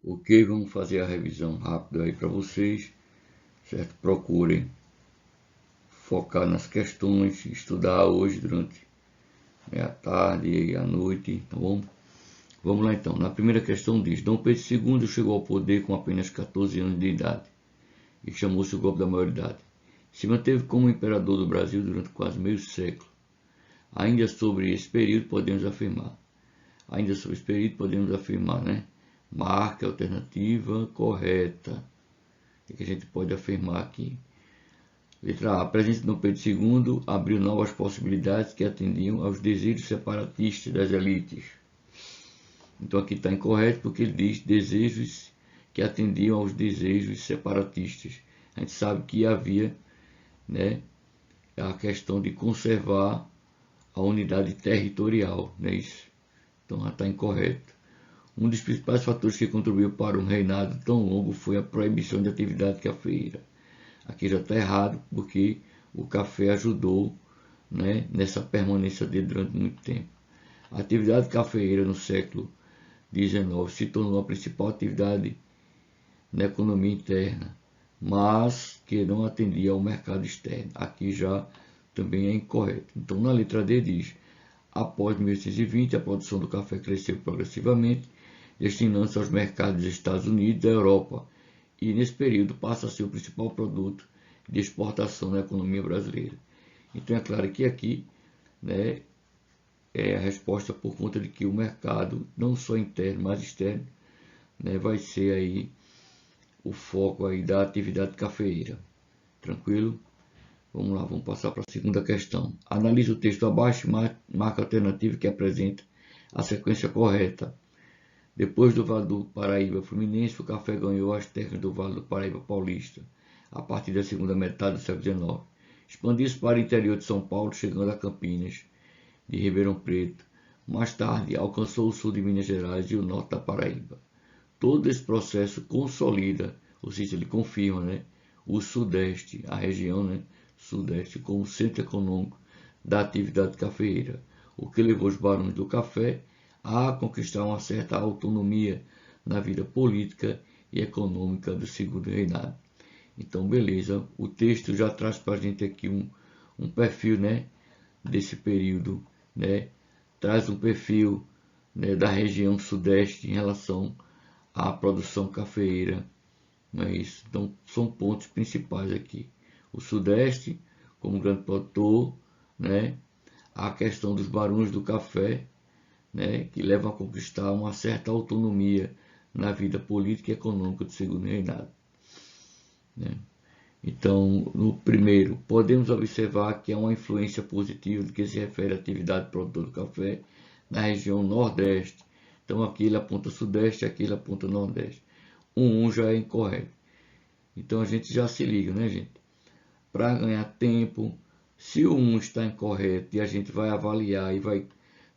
Ok, vamos fazer a revisão rápida aí para vocês, certo? Procurem focar nas questões, estudar hoje durante a tarde e a noite, tá bom? Vamos lá então. Na primeira questão diz: Dom Pedro II chegou ao poder com apenas 14 anos de idade e chamou-se o golpe da maioridade. Se manteve como imperador do Brasil durante quase meio século. Ainda sobre esse período podemos afirmar, né? Marque a alternativa correta. O que a gente pode afirmar aqui? Letra A. A presença de Dom Pedro II abriu novas possibilidades que atendiam aos desejos separatistas das elites. Então aqui está incorreto porque ele diz desejos que atendiam aos desejos separatistas. A gente sabe que havia, né, a questão de conservar a unidade territorial, não é isso? Então já está incorreto. Um dos principais fatores que contribuiu para um reinado tão longo foi a proibição de atividade cafeeira. Aqui já está errado, porque o café ajudou, né, nessa permanência dele durante muito tempo. A atividade cafeeira no século XIX se tornou a principal atividade na economia interna, mas que não atendia ao mercado externo. Aqui já também é incorreto. Então, na letra D diz: após 1820, a produção do café cresceu progressivamente, destinando-se aos mercados dos Estados Unidos e da Europa, e nesse período passa a ser o principal produto de exportação na economia brasileira. Então é claro que aqui, né, é a resposta por conta de que o mercado, não só interno, mas externo, né, vai ser aí o foco aí da atividade cafeeira. Tranquilo? Vamos lá, vamos passar para a segunda questão. Analise o texto abaixo e marca a alternativa que apresenta a sequência correta. Depois do Vale do Paraíba Fluminense, o café ganhou as terras do Vale do Paraíba Paulista, a partir da segunda metade do século XIX. Expandiu-se para o interior de São Paulo, chegando a Campinas, de Ribeirão Preto. Mais tarde, alcançou o sul de Minas Gerais e o norte da Paraíba. Todo esse processo consolida, ou seja, ele confirma, né, o Sudeste, a região, né, Sudeste, como centro econômico da atividade cafeeira, o que levou os barões do café a conquistar uma certa autonomia na vida política e econômica do segundo reinado. Então, beleza, o texto já traz para a gente aqui um perfil, né, desse período, né, traz um perfil, né, da região Sudeste em relação à produção cafeeira, não é isso? Então, são pontos principais aqui. O Sudeste, como grande produtor, né, a questão dos barões do café, né, que levam a conquistar uma certa autonomia na vida política e econômica do segundo reinado, né? Então, no primeiro, podemos observar que há uma influência positiva do que se refere à atividade produtora do café na região Nordeste. Então, aqui ele aponta Sudeste, aqui ele aponta Nordeste. Um já é incorreto. Então, a gente já se liga, né, gente? Para ganhar tempo, se o 1 está incorreto e a gente vai avaliar e vai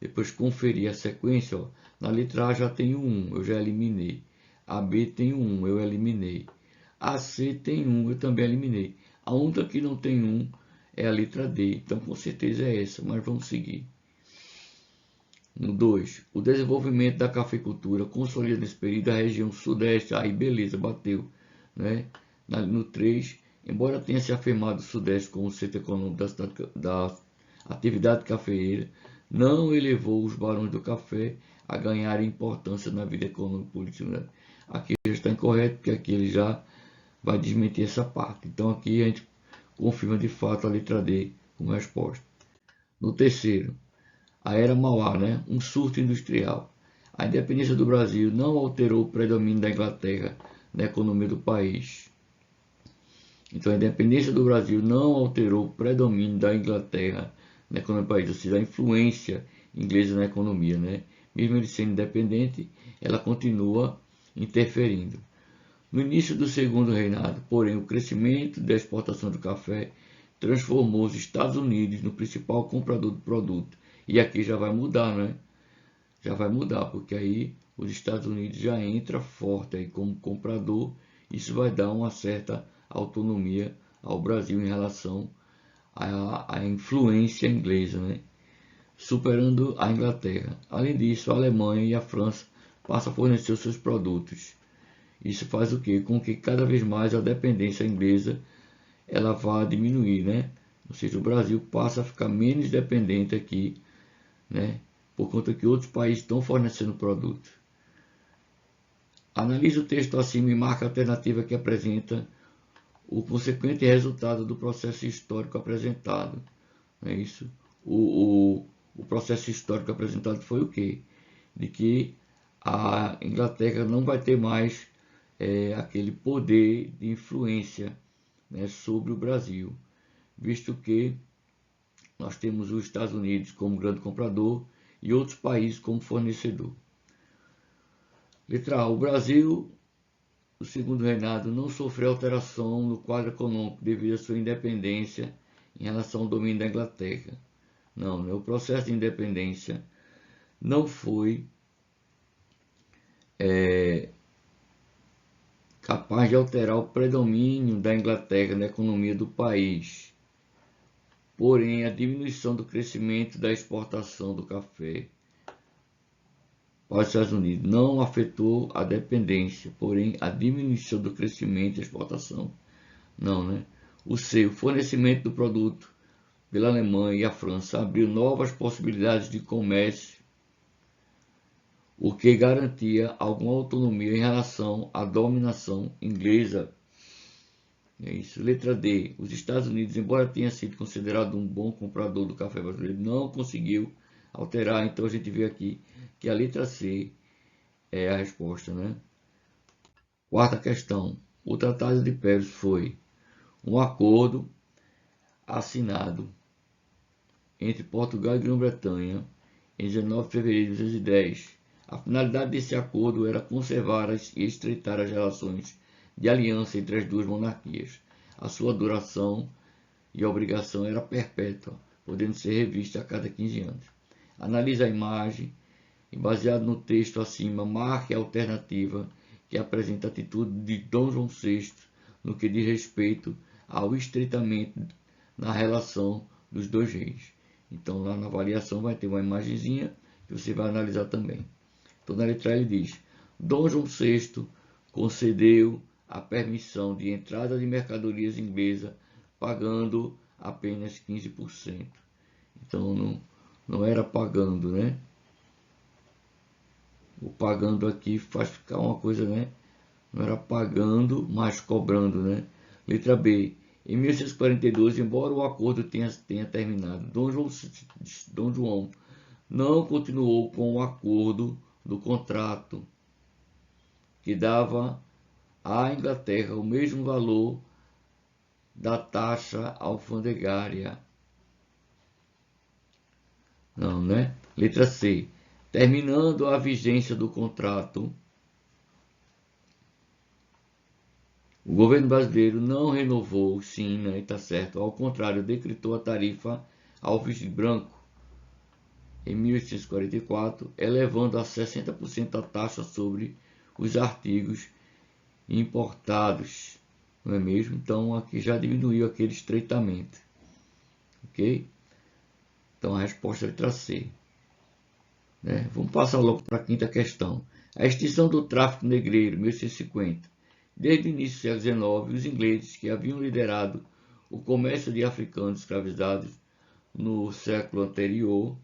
depois conferir a sequência, ó, na letra A já tem o 1, eu já eliminei. A B tem o 1, eu eliminei. A C tem 1, eu também eliminei. A única que não tem 1 é a letra D, então com certeza é essa, mas vamos seguir. No 2, o desenvolvimento da cafeicultura consolida nesse período a região Sudeste. Aí beleza, bateu, né? No 3, embora tenha se afirmado o Sudeste como centro econômico da atividade cafeeira, não elevou os barões do café a ganhar importância na vida econômica e política. Aqui já está incorreto, porque aqui ele já vai desmentir essa parte. Então aqui a gente confirma de fato a letra D como resposta. No terceiro, a Era Mauá, né? Um surto industrial. A independência do Brasil não alterou o predomínio da Inglaterra na economia do país. Então a independência do Brasil não alterou o predomínio da Inglaterra na economia do país, ou seja, a influência inglesa na economia, né? Mesmo ele sendo independente, ela continua interferindo. No início do segundo reinado, porém, o crescimento da exportação do café transformou os Estados Unidos no principal comprador do produto. E aqui já vai mudar, né? Já vai mudar, porque aí os Estados Unidos já entra forte aí como comprador. Isso vai dar uma certa autonomia ao Brasil em relação à influência inglesa, né? Superando a Inglaterra. Além disso, a Alemanha e a França passam a fornecer os seus produtos. Isso faz o quê? Com que cada vez mais a dependência inglesa ela vá diminuir, né? Ou seja, o Brasil passa a ficar menos dependente aqui, né? Por conta que outros países estão fornecendo produtos. Analise o texto acima e marque a alternativa que apresenta o consequente resultado do processo histórico apresentado. Não é isso? O processo histórico apresentado foi o quê? De que a Inglaterra não vai ter mais aquele poder de influência, né, sobre o Brasil, visto que nós temos os Estados Unidos como grande comprador e outros países como fornecedor. Letra A. O Brasil, o segundo reinado, não sofreu alteração no quadro econômico devido à sua independência em relação ao domínio da Inglaterra. Não, né? O processo de independência não foi capaz de alterar o predomínio da Inglaterra na economia do país. Porém, a diminuição do crescimento da exportação do café para os Estados Unidos não afetou a dependência, porém a diminuição do crescimento da exportação não, né? O fornecimento do produto pela Alemanha e a França abriu novas possibilidades de comércio, o que garantia alguma autonomia em relação à dominação inglesa. É isso. Letra D. Os Estados Unidos, embora tenha sido considerado um bom comprador do café brasileiro, não conseguiu alterar. Então a gente vê aqui que a letra C é a resposta, né? Quarta questão. O Tratado de Paris foi um acordo assinado entre Portugal e Grã-Bretanha em 19 de fevereiro de 1910. A finalidade desse acordo era conservar e estreitar as relações de aliança entre as duas monarquias. A sua duração e obrigação era perpétua, podendo ser revista a cada 15 anos. Analise a imagem e, baseado no texto acima, marque a alternativa que apresenta a atitude de Dom João VI no que diz respeito ao estreitamento na relação dos dois reis. Então, lá na avaliação vai ter uma imagenzinha que você vai analisar também. Então, na letra ele diz: Dom João VI concedeu a permissão de entrada de mercadorias inglesas pagando apenas 15%. Então, não era pagando, né? O pagando aqui faz ficar uma coisa, né? Não era pagando, mas cobrando, né? Letra B. Em 1642, embora o acordo tenha terminado, Dom João não continuou com o acordo do contrato, que dava à Inglaterra o mesmo valor da taxa alfandegária. Não, né? Letra C. Terminando a vigência do contrato, o governo brasileiro não renovou, sim, né? Está certo. Ao contrário, decretou a tarifa Alves Branco em 1844, elevando a 60% a taxa sobre os artigos importados, não é mesmo? Então aqui já diminuiu aquele estreitamento, ok? Então a resposta é a letra C. Né? Vamos passar logo para a quinta questão. A extinção do tráfico negreiro, 1850. Desde o início do século XIX, os ingleses, que haviam liderado o comércio de africanos escravizados no século anterior,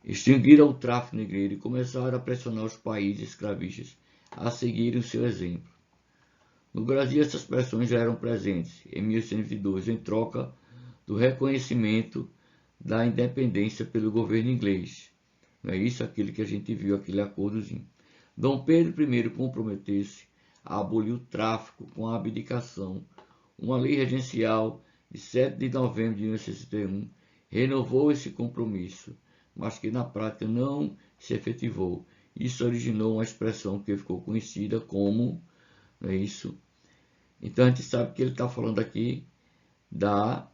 extinguiram o tráfico negreiro e começaram a pressionar os países escravistas a seguirem o seu exemplo. No Brasil, essas pressões já eram presentes em 1822, em troca do reconhecimento da independência pelo governo inglês. Não é isso? Aquilo que a gente viu, aquele acordozinho. Dom Pedro I comprometeu-se a abolir o tráfico com a abdicação. Uma lei regencial de 7 de novembro de 1961 renovou esse compromisso, mas que na prática não se efetivou. Isso originou uma expressão que ficou conhecida como, não é isso? Então a gente sabe que ele está falando aqui da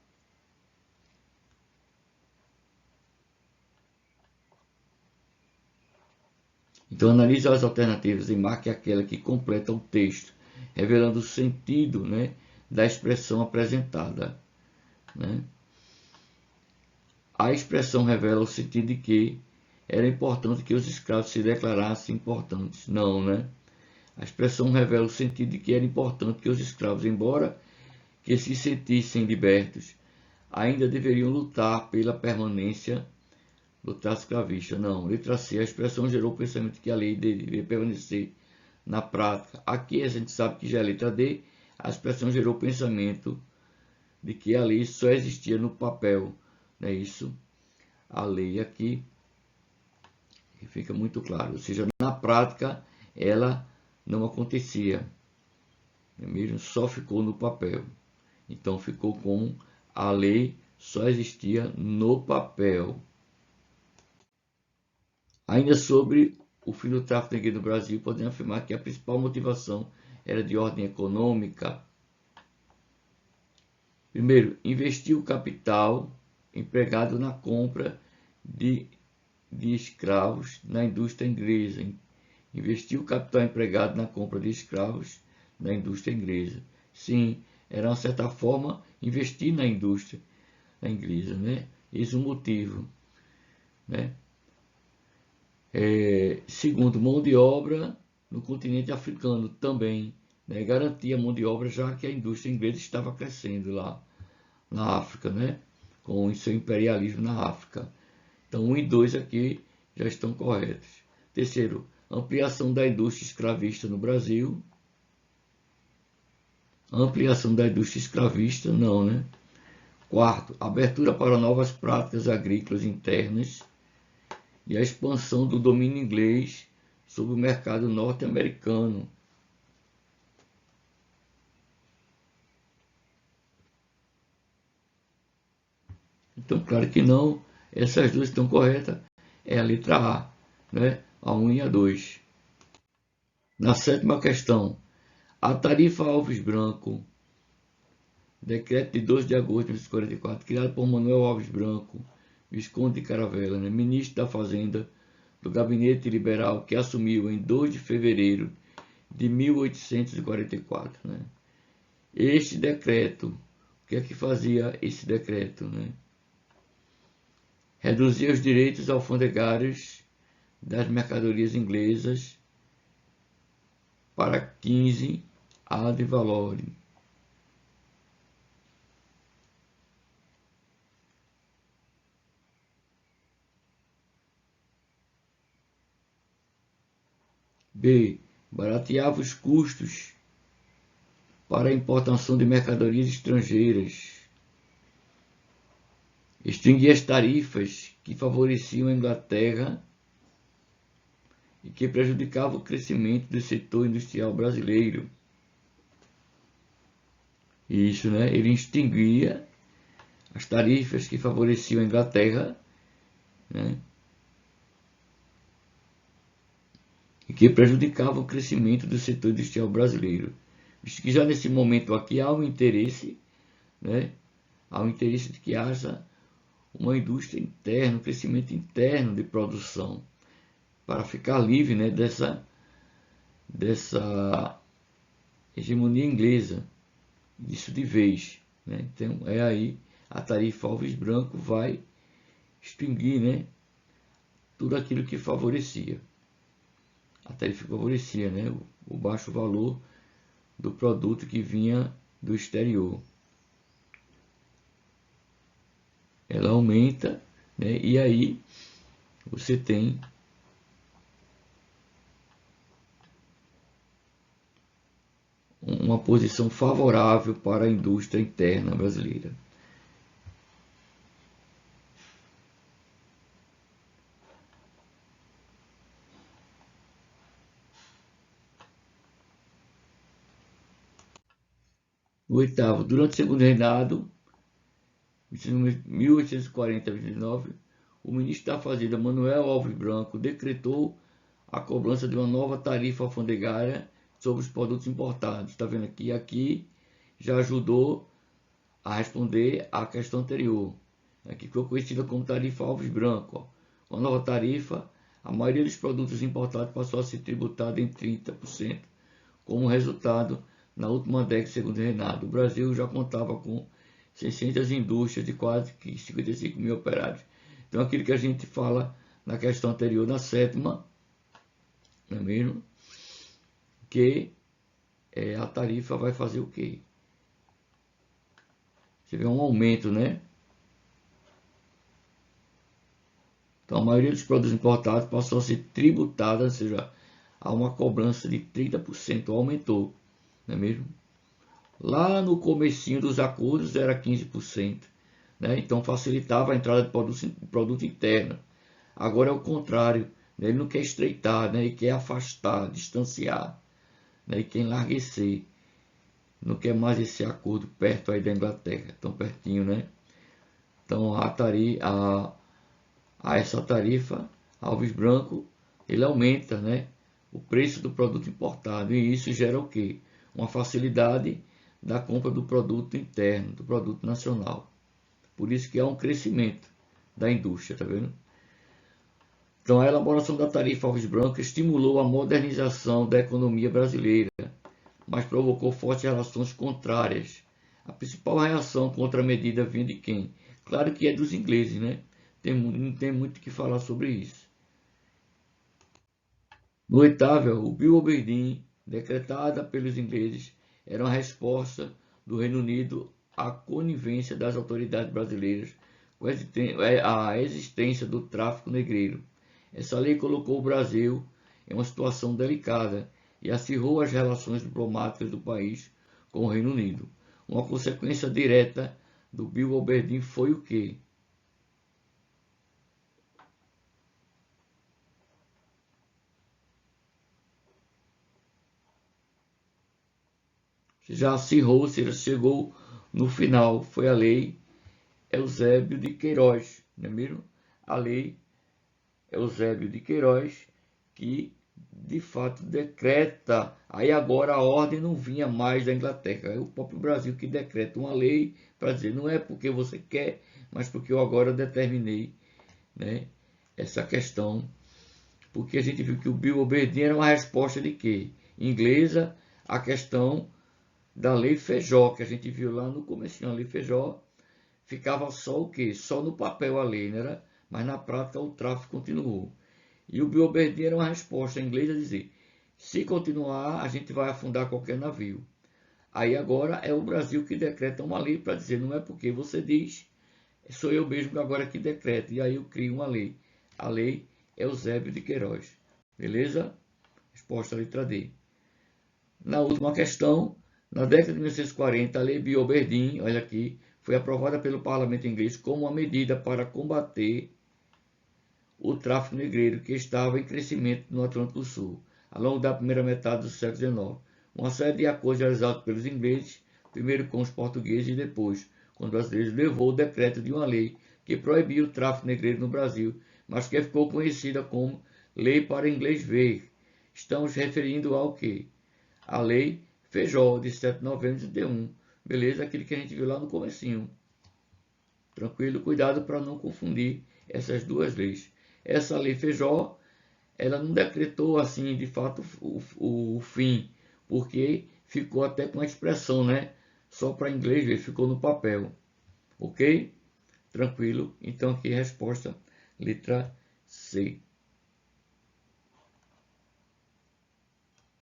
Então analise as alternativas e marque aquela que completa o texto, revelando o sentido, né, da expressão apresentada. Né? A expressão revela o sentido de que era importante que os escravos se declarassem importantes. Não, né? A expressão revela o sentido de que era importante que os escravos, embora que se sentissem libertos, ainda deveriam lutar pela permanência do trato escravista. Não, letra C, a expressão gerou o pensamento de que a lei deveria permanecer na prática. Aqui a gente sabe que já é letra D, a expressão gerou o pensamento de que a lei só existia no papel. Não é isso? A lei aqui fica muito claro, ou seja, na prática ela não acontecia, mesmo só ficou no papel. Então ficou com a lei só existia no papel. Ainda sobre o fim do tráfico negreiro no Brasil, podemos afirmar que a principal motivação era de ordem econômica. Primeiro, investir o capital empregado na compra de escravos na indústria inglesa. Investir o capital empregado na compra de escravos na indústria inglesa. Sim, era, de certa forma, investir na indústria inglesa, né? Esse é o motivo, né? Segundo, mão de obra no continente africano também, né? Garantia mão de obra, já que a indústria inglesa estava crescendo lá na África, né? Com o seu imperialismo na África. Então, 1 e 2 aqui já estão corretos. Terceiro, ampliação da indústria escravista no Brasil. Ampliação da indústria escravista, não, né? Quarto, abertura para novas práticas agrícolas internas e a expansão do domínio inglês sobre o mercado norte-americano. Então, claro que não, essas duas estão corretas, é a letra A, né? A 1 e a 2. Na sétima questão, a tarifa Alves Branco, decreto de 12 de agosto de 1944, criado por Manuel Alves Branco, Visconde de Caravela, né? Ministro da Fazenda do Gabinete Liberal, que assumiu em 2 de fevereiro de 1844. Né? Este decreto, o que é que fazia esse decreto? Né? Reduzia os direitos alfandegários das mercadorias inglesas para 15 ad valorem. B. Barateava os custos para a importação de mercadorias estrangeiras. Extinguia as tarifas que favoreciam a Inglaterra e que prejudicavam o crescimento do setor industrial brasileiro. Isso, né? Ele extinguia as tarifas que favoreciam a Inglaterra, né? E que prejudicavam o crescimento do setor industrial brasileiro. Visto que já nesse momento aqui há um interesse, né? Há um interesse de que haja uma indústria interna, um crescimento interno de produção, para ficar livre, né, dessa hegemonia inglesa, isso de vez. Né? Então, é aí a tarifa Alves Branco vai extinguir, né, tudo aquilo que favorecia. A tarifa favorecia, né, o baixo valor do produto que vinha do exterior. Ela aumenta, né, e aí você tem uma posição favorável para a indústria interna brasileira. O oitavo, durante o segundo reinado, 1840 a 29, o ministro da Fazenda, Manuel Alves Branco, decretou a cobrança de uma nova tarifa alfandegária sobre os produtos importados. Está vendo aqui? Aqui já ajudou a responder à questão anterior. Aqui ficou conhecida como tarifa Alves Branco. Ó. Com a nova tarifa, a maioria dos produtos importados passou a ser tributada em 30%. Como resultado, na última década, segundo o reinado, o Brasil já contava com 600 indústrias de quase 55 mil operários. Então, aquilo que a gente fala na questão anterior, na sétima, não é mesmo? que a tarifa vai fazer o quê? Você vê um aumento, né? Então, a maioria dos produtos importados passou a ser tributada, ou seja, há uma cobrança de 30%, aumentou, não é mesmo? Lá no comecinho dos acordos era 15%, né? Então facilitava a entrada de produto interno. Agora é o contrário, né? Ele não quer estreitar, né? Ele quer afastar, distanciar, né? Ele quer enlarguecer. Não quer mais esse acordo perto aí da Inglaterra, tão pertinho, né? Então a essa tarifa, Alves Branco, ele aumenta, né, o preço do produto importado, e isso gera o quê? Uma facilidade da compra do produto interno, do produto nacional. Por isso que há um crescimento da indústria, tá vendo? Então a elaboração da tarifa Alves Branco estimulou a modernização da economia brasileira, mas provocou fortes reações contrárias. A principal reação contra a medida vinha de quem? Claro que é dos ingleses, né? Não tem muito o que falar sobre isso. No oitavo, o Bill Aberdeen, decretada pelos ingleses, era uma resposta do Reino Unido à conivência das autoridades brasileiras com a existência do tráfico negreiro. Essa lei colocou o Brasil em uma situação delicada e acirrou as relações diplomáticas do país com o Reino Unido. Uma consequência direta do Bill Aberdeen foi o quê? Já acirrou, ou seja, chegou no final, foi a lei Eusébio de Queiroz, não é mesmo? A lei Eusébio de Queiroz, que de fato decreta, aí agora a ordem não vinha mais da Inglaterra, é o próprio Brasil que decreta uma lei para dizer, não é porque você quer, mas porque eu agora determinei, né, essa questão, porque a gente viu que o Bill Aberdeen era uma resposta de quê? Inglesa, a questão da lei Feijó, que a gente viu lá no comecinho, a lei Feijó, ficava só o quê? Só no papel a lei, né? Mas na prática o tráfico continuou. E o Bill Aberdeen era uma resposta inglesa a dizer, se continuar, a gente vai afundar qualquer navio. Aí agora é o Brasil que decreta uma lei para dizer, não é porque você diz, sou eu mesmo agora que decreto. E aí eu crio uma lei. A lei Eusébio de Queiroz. Beleza? Resposta à letra D. Na última questão, na década de 1940, a lei Bill Aberdeen, olha aqui, foi aprovada pelo parlamento inglês como uma medida para combater o tráfico negreiro que estava em crescimento no Atlântico Sul, ao longo da primeira metade do século XIX. Uma série de acordos realizados pelos ingleses, primeiro com os portugueses e depois com os brasileiros, levou o decreto de uma lei que proibia o tráfico negreiro no Brasil, mas que ficou conhecida como Lei para Inglês Ver. Estamos referindo ao quê? A Lei Feijó, de 7 de novembro de 31. Beleza? Aquilo que a gente viu lá no comecinho. Tranquilo? Cuidado para não confundir essas duas leis. Essa lei Feijó, ela não decretou assim, de fato, o fim, porque ficou até com a expressão, né? Só para inglês ver, ficou no papel. Ok? Tranquilo? Então aqui resposta, letra C.